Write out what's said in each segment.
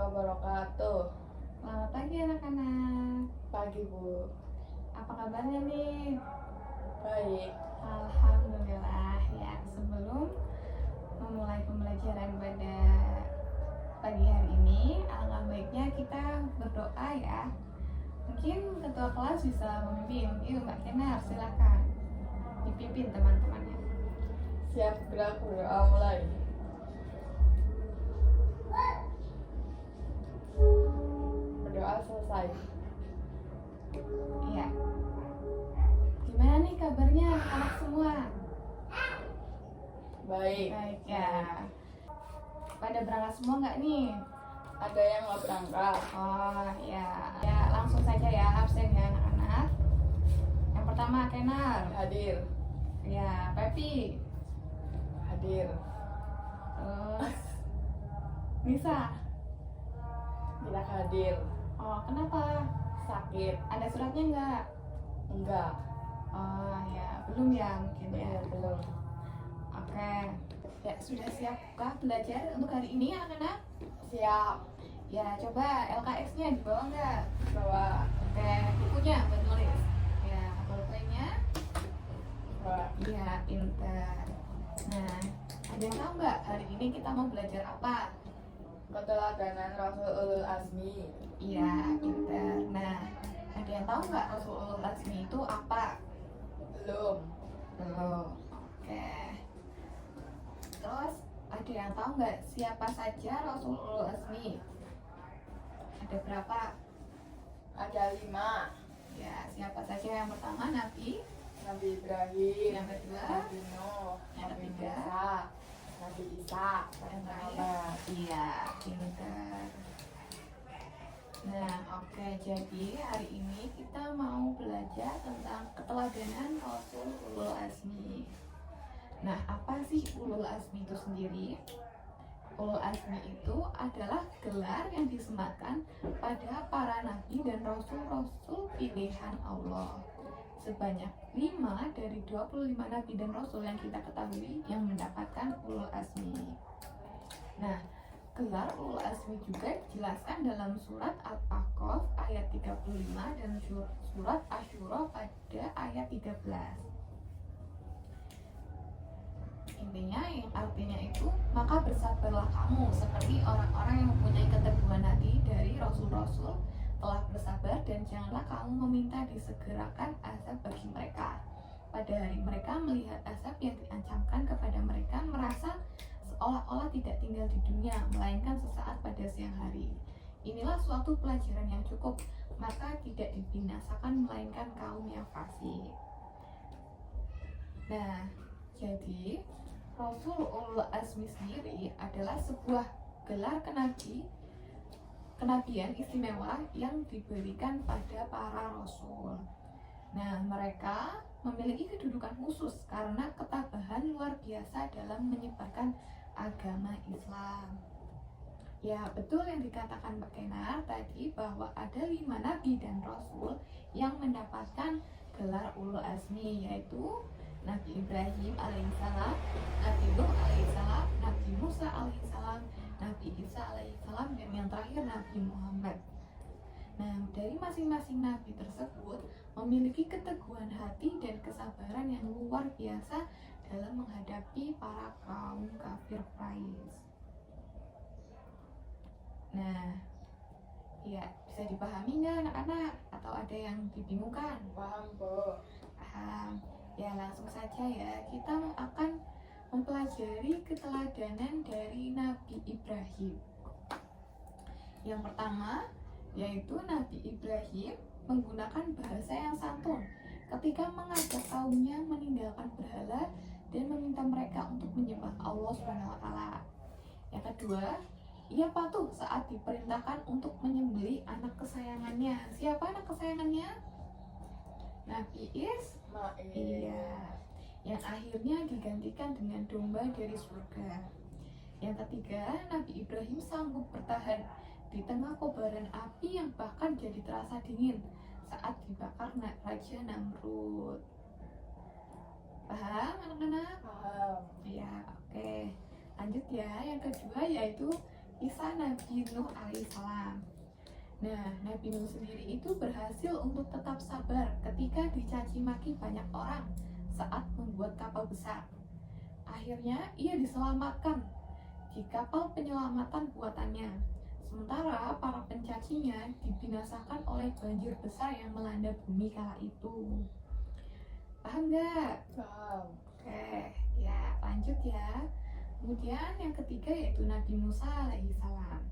wabarakatuh. Selamat pagi anak-anak. Pagi Bu. Apa kabarnya nih? Baik. Alhamdulillah ya. Sebelum memulai pembelajaran pada pagi hari ini, alangkah baiknya kita berdoa ya. Mungkin ketua kelas bisa memimpin. Yuk Mbak Kenar, silakan dipimpin teman-temannya. Siap gerak berdoa mulai. Berdoa selesai. Iya. Gimana nih kabarnya anak semua? Baik. Baik ya. Pada berangkat semua nggak nih? Ada yang nggak berangkat? Oh ya, ya langsung saja ya absen ya anak-anak. Yang pertama Kenar, Hadir. ya Pepi, Hadir. terus Nisa. Tidak hadir. Oh kenapa? Sakit. Ada suratnya nggak? Enggak. Oh ya belum ya mungkin ya. Belum. Oke, ya sudah siapkah belajar untuk hari ini anak-anak? Siap. Ya coba LKS-nya dibawa nggak? Bawa. Oke, bukunya buat nulis. Ya pulpennya. Bawa. Iya, pintar. Nah, ada yang tahu nggak hari ini kita mau belajar apa? Keteladanan Rasul Ulul Azmi. Iya, pintar. Nah, ada yang tahu nggak Rasulul Azmi itu apa? Belum. Belum. Oke. Terus ada yang tahu nggak siapa saja Rasulul Azmi? Ada berapa? Ada 5. Ya, siapa saja yang pertama Nabi, Nabi Ibrahim. yang kedua, Nabi Nuh. yang Nabi ketiga, Musa. Nabi Isa. yang Nabi terakhir. Muhammad. Iya, pintar. Nah, oke, jadi hari ini kita mau belajar tentang keteladanan Rasul Ulul Azmi. Nah, apa sih Ulul Azmi itu sendiri? Ulul Azmi itu adalah gelar yang disematkan pada para nabi dan rasul-rasul pilihan Allah. Sebanyak 5 dari 25 nabi dan rasul yang kita ketahui yang mendapatkan Ulul Azmi. Nah, gelar Ulul Azmi juga dijelaskan dalam surat Al-A'qaf ayat 35 dan surat Asy-Syura pada ayat 13. Intinya yang artinya itu, maka bersabarlah kamu seperti orang-orang yang mempunyai keteguhan hati dari rasul-rasul telah bersabar, dan janganlah kamu meminta disegerakan azab bagi mereka. Pada hari mereka melihat azab yang diancamkan kepada mereka, merasa seolah-olah tidak tinggal di dunia, melainkan sesaat pada siang hari. Inilah suatu pelajaran yang cukup, maka tidak dibinasakan melainkan kaum yang fasik. Nah, jadi Rasul Ulul Azmi sendiri adalah sebuah gelar kenabian istimewa yang diberikan pada para rasul. Nah, mereka memiliki kedudukan khusus karena ketabahan luar biasa dalam menyebarkan agama Islam. Ya, betul yang dikatakan Mbak Kenar tadi, bahwa ada 5 nabi dan rasul yang mendapatkan gelar Ulul Azmi, yaitu Nabi Ibrahim alaihissalam, Nabi Nuh alaihissalam, Nabi Musa alaihissalam, Nabi Isa alaihissalam, dan yang terakhir Nabi Muhammad. Nah, dari masing-masing nabi tersebut memiliki keteguhan hati dan kesabaran yang luar biasa dalam menghadapi para kaum kafir Quraisy. Nah, ya bisa dipahami nggak anak-anak? Atau ada yang dibingungkan? Paham, Bu. Paham. Ya langsung saja ya, kita akan mempelajari keteladanan dari Nabi Ibrahim. Yang pertama, yaitu Nabi Ibrahim menggunakan bahasa yang santun ketika mengajak kaumnya meninggalkan berhala dan meminta mereka untuk menyembah Allah SWT. Yang kedua, ia patuh saat diperintahkan untuk menyembelih anak kesayangannya. Siapa anak kesayangannya? Nabi Ismail. Iya, yang akhirnya digantikan dengan domba dari surga. Yang ketiga, Nabi Ibrahim sanggup bertahan di tengah kobaran api yang bahkan jadi terasa dingin saat dibakar Raja Namrud. Paham anak-anak? Paham. Ya, oke. Lanjut ya, yang kedua yaitu kisah Nabi Nuh alaihissalam. Nah, Nabi Nuh sendiri itu berhasil untuk tetap sabar ketika dicaci maki banyak orang saat membuat kapal besar. Akhirnya ia diselamatkan di kapal penyelamatan buatannya. Sementara para pencacinya dibinasakan oleh banjir besar yang melanda bumi kala itu. Paham nggak? Paham. Oke, ya lanjut ya. Kemudian yang ketiga yaitu Nabi Musa alaihissalam.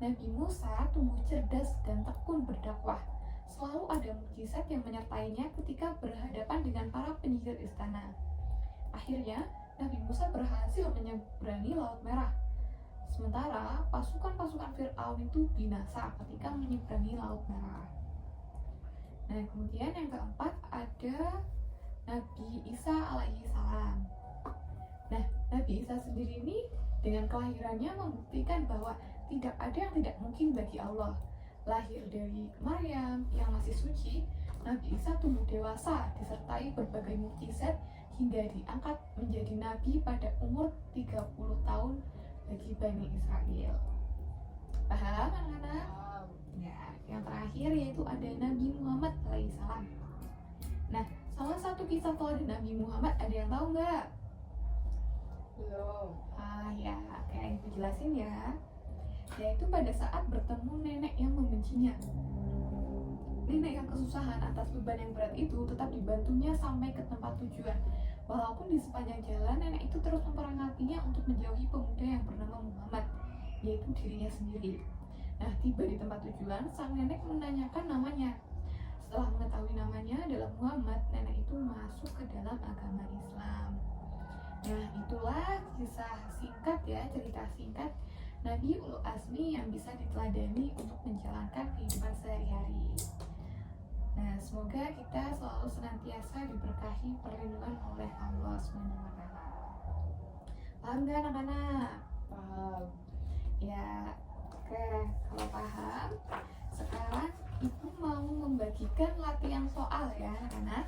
Nabi Musa tumbuh cerdas dan tekun berdakwah. Selalu ada mukjizat yang menyertainya ketika berhadapan dengan para penyihir istana. Akhirnya, Nabi Musa berhasil menyeberangi Laut Merah. Sementara pasukan-pasukan Fir'aun itu binasa ketika menyeberangi Laut Merah. Nah, kemudian yang keempat ada Nabi Isa alaihissalam. Nah, Nabi Isa sendiri ini dengan kelahirannya membuktikan bahwa tidak ada yang tidak mungkin bagi Allah. Lahir dari Maryam yang masih suci, Nabi Isa tumbuh dewasa disertai berbagai mukjizat hingga diangkat menjadi nabi pada umur 30 tahun bagi Bani Israel. Paham anak-anak? Paham. Ya, yang terakhir yaitu ada Nabi Muhammad alaihissalam. Nah, salah satu kisah teladan Nabi Muhammad ada yang tahu nggak? Belum. Ya, kayak ibu jelasin ya. Yaitu pada saat bertemu nenek yang membencinya. Nenek yang kesusahan atas beban yang berat itu tetap dibantunya sampai ke tempat tujuan. Walaupun di sepanjang jalan nenek itu terus memperingatinya untuk menjauhi pemuda yang bernama Muhammad, yaitu dirinya sendiri. Nah, tiba di tempat tujuan, sang nenek menanyakan namanya. Setelah mengetahui namanya adalah Muhammad, nenek itu masuk ke dalam agama Islam. Nah, itulah kisah singkat ya, cerita singkat Nabi Ulul Azmi yang bisa diteladani untuk menjalankan kehidupan sehari-hari. Nah, semoga kita selalu senantiasa diberkahi perlindungan oleh Allah SWT. Paham nggak anak-anak? Paham. Ya, oke. Kalau paham, sekarang Ibu mau membagikan latihan soal ya anak-anak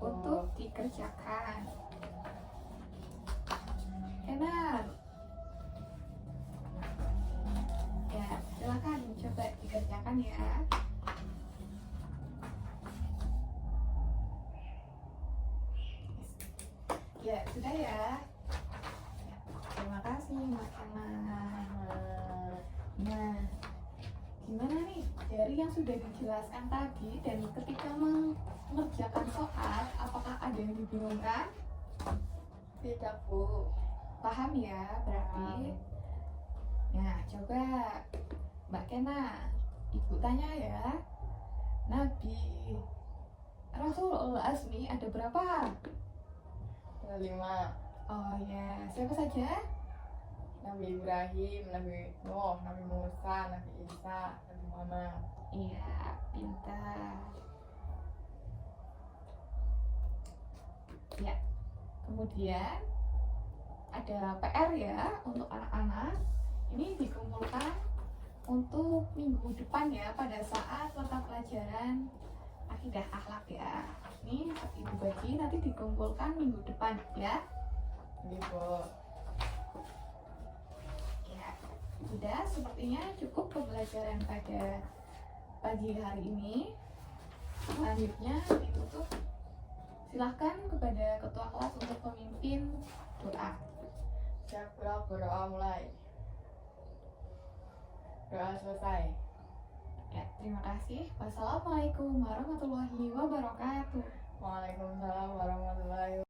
untuk dikerjakan. Enak. Ya, silakan coba dikerjakan ya. Ya, sudah ya. Terima kasih Mas Kemal. Nah, gimana nih dari yang sudah dijelaskan tadi dan ketika mengerjakan soal, apakah ada yang dibingungkan? Tidak, Bu. Paham ya berarti? Nah, coba Mbak Kena, Ibu tanya ya. Nabi Rasulul Azmi ada berapa? Ada 5. Oh ya, siapa saja? Nabi Ibrahim, Nabi Nuh, Nabi Musa, Nabi Isa, Nabi Muhammad. Iya, pintar. Ya, kemudian ada PR ya untuk anak-anak. Ini dikumpulkan untuk minggu depan ya, pada saat mata pelajaran akidah akhlak ya. Ini Ibu bagi nanti dikumpulkan minggu depan ya. Gitu. Ya, sudah sepertinya cukup pembelajaran pada pagi hari ini. Selanjutnya ditutup. Silahkan kepada ketua kelas untuk memimpin doa. Siap, berdoa mulai. Doa selesai. Ya, terima kasih. Wassalamualaikum warahmatullahi wabarakatuh. Waalaikumsalam warahmatullahi wabarakatuh.